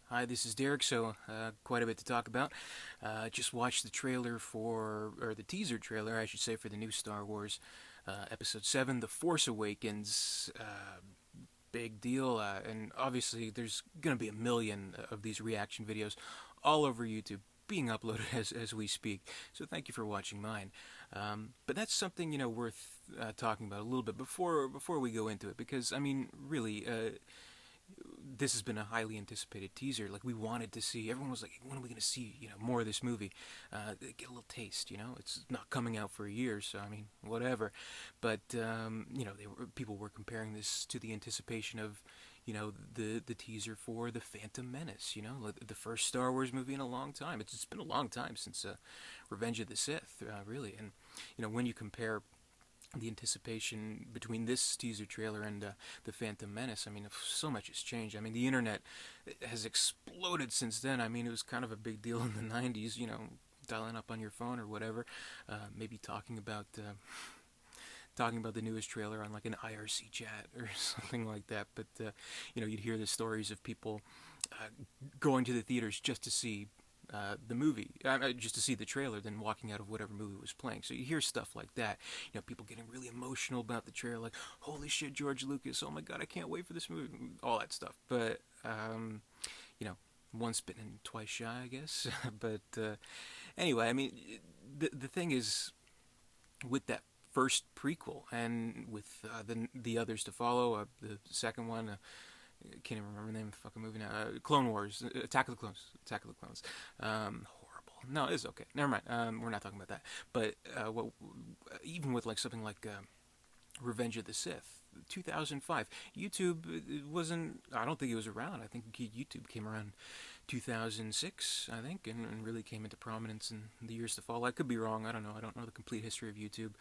Hi, this is Derek. Quite a bit to talk about. Just watched the trailer or the teaser trailer, I should say, for the new Star Wars Episode 7, The Force Awakens. Big deal. And obviously, there's going to be a million of these reaction videos all over YouTube being uploaded as we speak. So thank you for watching mine. But that's something, worth talking about a little bit before we go into it. Because, I mean, really, this has been a highly anticipated teaser. Like, we wanted to see. Everyone was like, "When are we going to see more of this movie?" Get a little taste. It's not coming out for a year, so I mean, whatever. But people were comparing this to the anticipation of the teaser for the Phantom Menace. Like the first Star Wars movie in a long time. It's been a long time since Revenge of the Sith, really. And when you compare the anticipation between this teaser trailer and the Phantom Menace, I mean, so much has changed. I mean, the internet has exploded since then. I mean, it was kind of a big deal in the 90s, dialing up on your phone or whatever, maybe talking about the newest trailer on like an IRC chat or something like that. But you'd hear the stories of people going to the theaters just to see the movie, just to see the trailer, then walking out of whatever movie was playing. So you hear stuff like that. People getting really emotional about the trailer, like, "Holy shit, George Lucas! Oh my god, I can't wait for this movie!" All that stuff. But once bitten, twice shy, I guess. But anyway, I mean, the thing is, with that first prequel and with the others to follow, the second one. Can't even remember the name of the fucking movie now. Clone Wars, Attack of the Clones, Attack of the Clones. Horrible. No, it's okay. Never mind. We're not talking about that. But even with like something like Revenge of the Sith, 2005, YouTube wasn't. I don't think it was around. I think YouTube came around 2006, I think, and really came into prominence in the years to follow. I could be wrong. I don't know. I don't know the complete history of YouTube.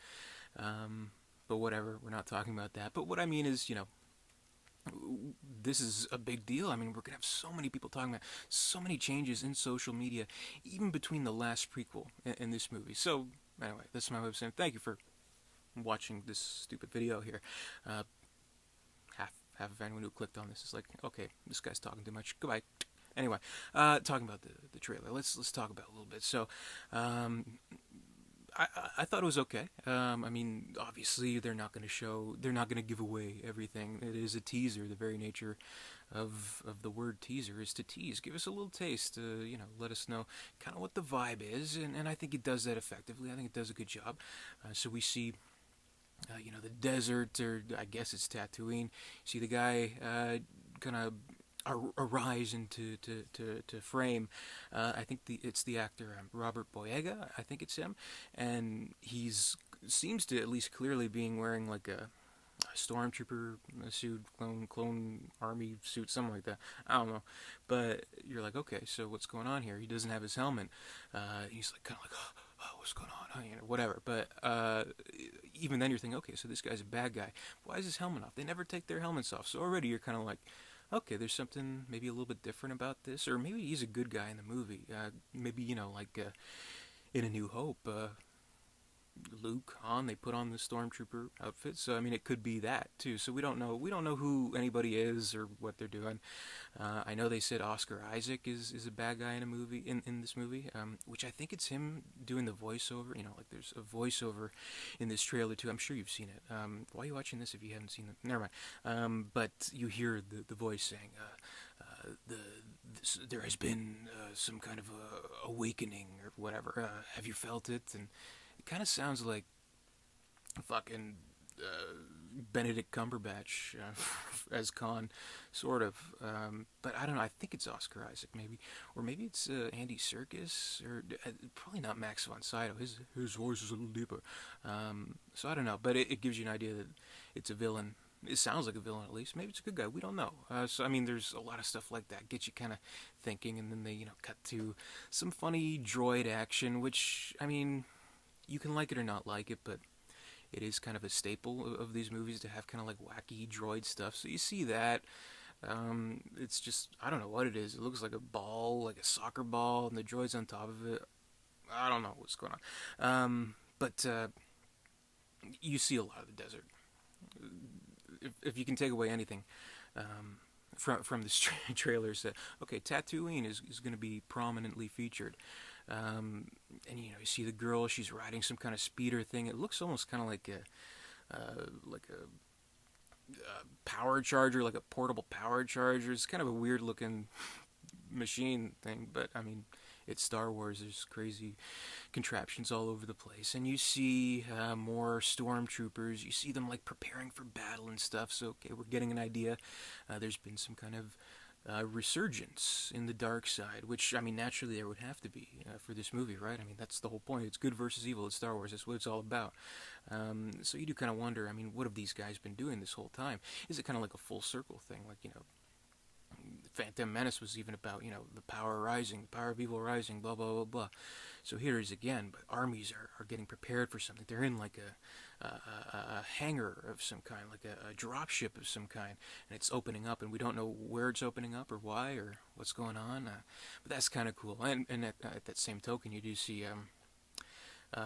But whatever. We're not talking about that. But what I mean is, this is a big deal. I mean, we're gonna have so many people talking about so many changes in social media, even between the last prequel and this movie. So anyway, that's my way of saying thank you for watching this stupid video here. Half of anyone who clicked on this is like, okay, this guy's talking too much. Goodbye. Anyway, talking about the trailer. Let's talk about it a little bit. So, I thought it was okay. I mean, obviously they're not going to give away everything. It is a teaser. The very nature of the word teaser is to tease. Give us a little taste. Let us know kind of what the vibe is, and I think it does that effectively. I think it does a good job. So we see. The desert, or I guess it's Tatooine. See the guy kind of arise into to frame. I think it's the actor Robert Boyega. I think it's him, and he's seems to at least clearly being wearing like a stormtrooper suit, clone army suit, something like that. I don't know, but you're like, okay, so what's going on here? He doesn't have his helmet. He's like kind of like, oh, what's going on? Whatever. But even then, you're thinking, okay, so this guy's a bad guy. Why is his helmet off? They never take their helmets off. So already you're kind of like, okay, there's something maybe a little bit different about this, or maybe he's a good guy in the movie. Maybe like in A New Hope, Luke, Han, they put on the stormtrooper outfit. So I mean, it could be that too. So we don't know. We don't know who anybody is or what they're doing. I know they said Oscar Isaac is a bad guy in a movie in this movie, which I think it's him doing the voiceover. Like there's a voiceover in this trailer too. I'm sure you've seen it. Why are you watching this if you haven't seen it? Never mind. But you hear the voice saying, there has been some kind of awakening or whatever. Have you felt it? And it kind of sounds like fucking Benedict Cumberbatch as Khan, sort of. But I don't know. I think it's Oscar Isaac, maybe, or maybe it's Andy Serkis, or probably not Max von Sydow. His voice is a little deeper. So I don't know. But it gives you an idea that it's a villain. It sounds like a villain, at least. Maybe it's a good guy. We don't know. So I mean, there's a lot of stuff like that get you kind of thinking, and then they cut to some funny droid action, which I mean, you can like it or not like it, but it is kind of a staple of these movies to have kind of like wacky droid stuff. So you see that. It's just, I don't know what it is. It looks like a ball, like a soccer ball, and the droid's on top of it. I don't know what's going on. But you see a lot of the desert. If you can take away anything, from this trailer said, okay, Tatooine is going to be prominently featured. And you know, you see the girl, she's riding some kind of speeder thing. It looks almost kind of like a power charger, like a portable power charger. It's kind of a weird looking machine thing, but I mean, it's Star Wars. There's crazy contraptions all over the place, and you see more stormtroopers. You see them like preparing for battle and stuff. So okay, we're getting an idea. There's been some kind of resurgence in the dark side, which I mean, naturally there would have to be for this movie, right? I mean, that's the whole point. It's good versus evil. It's Star Wars. That's what it's all about. So you do kind of wonder. I mean, what have these guys been doing this whole time? Is it kind of like a full circle thing, like you know? Phantom Menace was even about, you know, the power rising, the power of evil rising, blah, blah, blah, blah. So here it is again, but armies are getting prepared for something. They're in like a hangar of some kind, like a drop ship of some kind, and it's opening up, and we don't know where it's opening up or why or what's going on. But that's kind of cool. And at that same token, you do see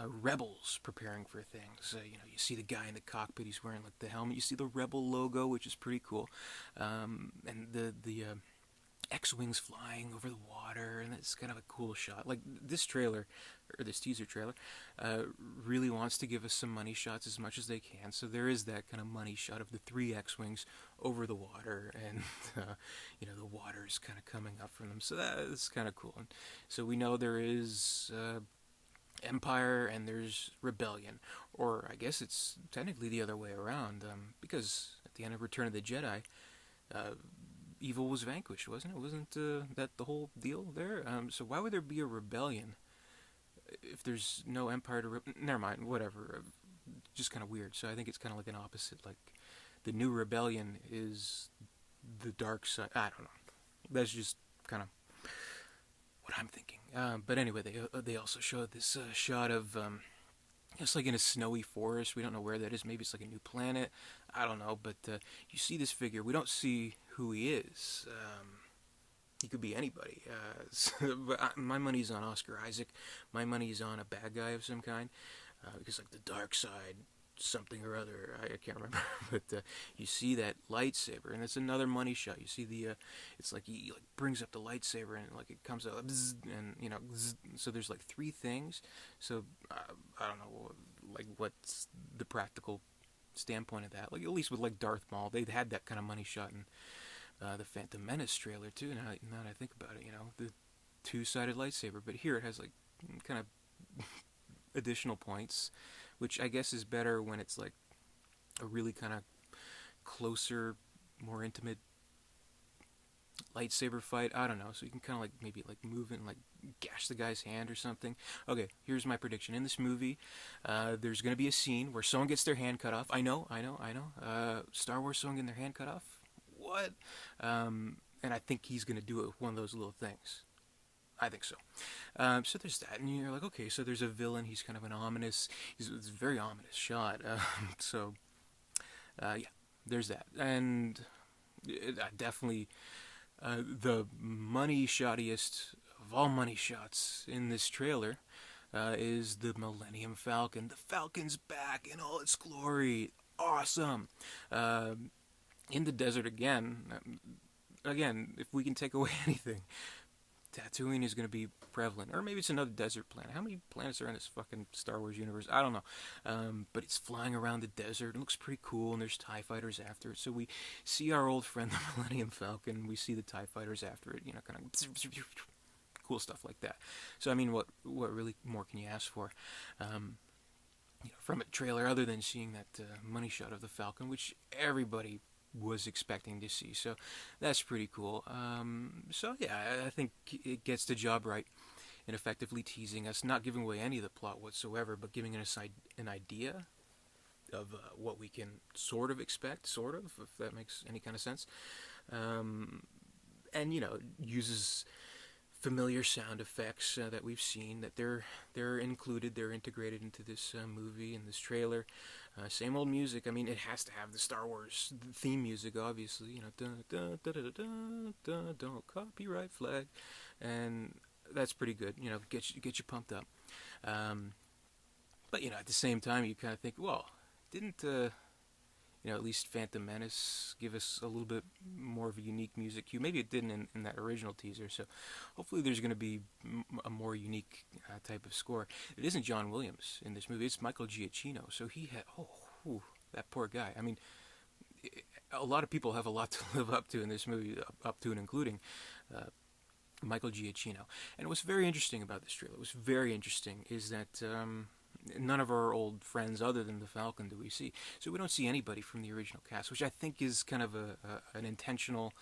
rebels preparing for things. You know, you see the guy in the cockpit. He's wearing like the helmet. You see the rebel logo, which is pretty cool. And the X-wings flying over the water, and it's kind of a cool shot. Like this trailer, or this teaser trailer, really wants to give us some money shots as much as they can. So there is that kind of money shot of the 3 X-wings over the water, and you know, the water is kind of coming up from them. So that's kind of cool. And so we know there is Empire and there's Rebellion, or I guess it's technically the other way around, because at the end of Return of the Jedi, evil was vanquished, wasn't it? Wasn't that the whole deal there? So why would there be a rebellion if there's no Empire to... Never mind, whatever. Just kind of weird. So I think it's kind of like an opposite. Like, the new rebellion is the dark side. I don't know. That's just kind of what I'm thinking. But anyway, they also showed this shot of... it's like in a snowy forest. We don't know where that is. Maybe it's like a new planet. I don't know. But you see this figure. We don't see who he is. He could be anybody. But my money's on Oscar Isaac. My money's on a bad guy of some kind. Because like the dark side, something or other. I can't remember. But you see that lightsaber. And it's another money shot. You see the... it's like he like brings up the lightsaber and like it comes out. Bzz, and you know... Bzz, so there's like 3 things. So I don't know like what's the practical standpoint of that. Like at least with like Darth Maul, they had that kind of money shot in the Phantom Menace trailer too. Now that I think about it, you know, the 2-sided lightsaber. But here it has like kind of additional points, which I guess is better when it's like a really kind of closer, more intimate lightsaber fight. I don't know. So you can kind of like maybe like move and like gash the guy's hand or something. Okay, here's my prediction. In this movie, there's going to be a scene where someone gets their hand cut off. I know. Star Wars, someone getting their hand cut off? What? And I think he's going to do it with one of those little things. I think so. So there's that, and you're like, okay, so there's a villain. He's kind of an ominous... it's a very ominous shot. Yeah, there's that. And definitely the money shottiest of all money shots in this trailer is the Millennium Falcon. The Falcon's back in all its glory. Awesome. In the desert again. Again, if we can take away anything, Tatooine is going to be prevalent. Or maybe it's another desert planet. How many planets are in this fucking Star Wars universe? I don't know. But it's flying around the desert. It looks pretty cool, and there's TIE fighters after it. So we see our old friend, the Millennium Falcon. We see the TIE fighters after it. You know, kind of cool stuff like that. So, I mean, what really more can you ask for? You know, from a trailer, other than seeing that money shot of the Falcon, which everybody was expecting to see. So that's pretty cool. So yeah, I think it gets the job right in effectively teasing us, not giving away any of the plot whatsoever, but giving us an idea of what we can sort of expect, if that makes any kind of sense. And you know, uses familiar sound effects that we've seen, that they're included, they're integrated into this movie and this trailer. Same old music. I mean, it has to have the Star Wars theme music, obviously. You know, dun, dun, dun, dun, dun, dun, don't copyright flag, and that's pretty good. You know, get you pumped up. But you know, at the same time, you kind of think, well, didn't at least Phantom Menace give us a little bit more of a unique music cue. Maybe it didn't in that original teaser, so hopefully there's going to be a more unique type of score. It isn't John Williams in this movie, it's Michael Giacchino, so he had, that poor guy. I mean, a lot of people have a lot to live up to in this movie, up to and including uh, Michael Giacchino. And what's very interesting about this trailer, what's very interesting, is that none of our old friends other than the Falcon do we see. So we don't see anybody from the original cast, which I think is kind of an intentional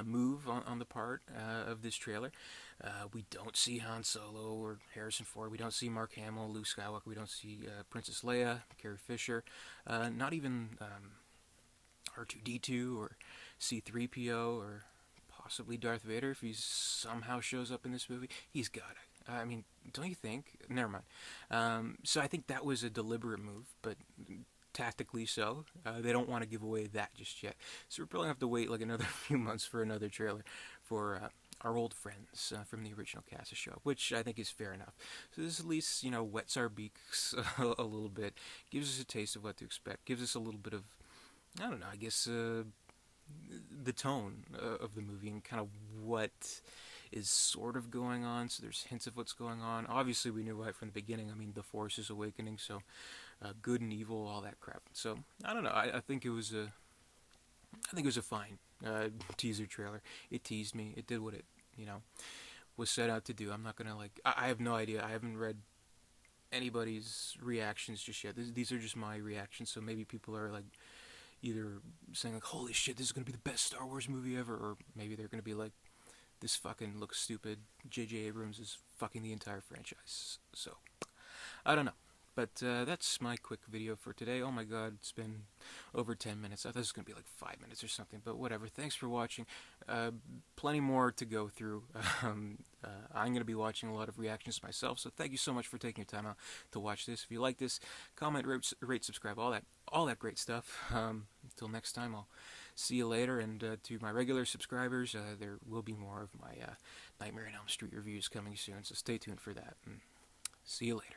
move on the part of this trailer. We don't see Han Solo or Harrison Ford. We don't see Mark Hamill, Luke Skywalker. We don't see Princess Leia, Carrie Fisher. Not even R2-D2 or C-3PO or possibly Darth Vader if he somehow shows up in this movie. He's got it. I mean, don't you think? Never mind. So I think that was a deliberate move, but tactically so. They don't want to give away that just yet. So we're probably going to have to wait like another few months for another trailer for our old friends from the original cast to show up, which I think is fair enough. So this at least, wets our beaks a little bit, gives us a taste of what to expect, gives us a little bit of, I don't know, I guess the tone of the movie and kind of what is sort of going on. So there's hints of what's going on. Obviously, we knew right from the beginning. I mean, the Force is awakening, so good and evil, all that crap. So I don't know. I think it was a fine teaser trailer. It teased me. It did what it was set out to do. I'm not gonna I have no idea. I haven't read anybody's reactions just yet. These are just my reactions. So maybe people are like either saying like, "Holy shit, this is gonna be the best Star Wars movie ever," or maybe they're gonna be like, "This fucking looks stupid. J.J. Abrams is fucking the entire franchise." So I don't know. But that's my quick video for today. Oh my god, it's been over 10 minutes. I thought it was going to be like 5 minutes or something, but whatever. Thanks for watching. Plenty more to go through. I'm going to be watching a lot of reactions myself, so thank you so much for taking your time out to watch this. If you like this, comment, rate, subscribe, all that great stuff. Until next time, I'll see you later, and to my regular subscribers, there will be more of my Nightmare on Elm Street reviews coming soon, so stay tuned for that, and see you later.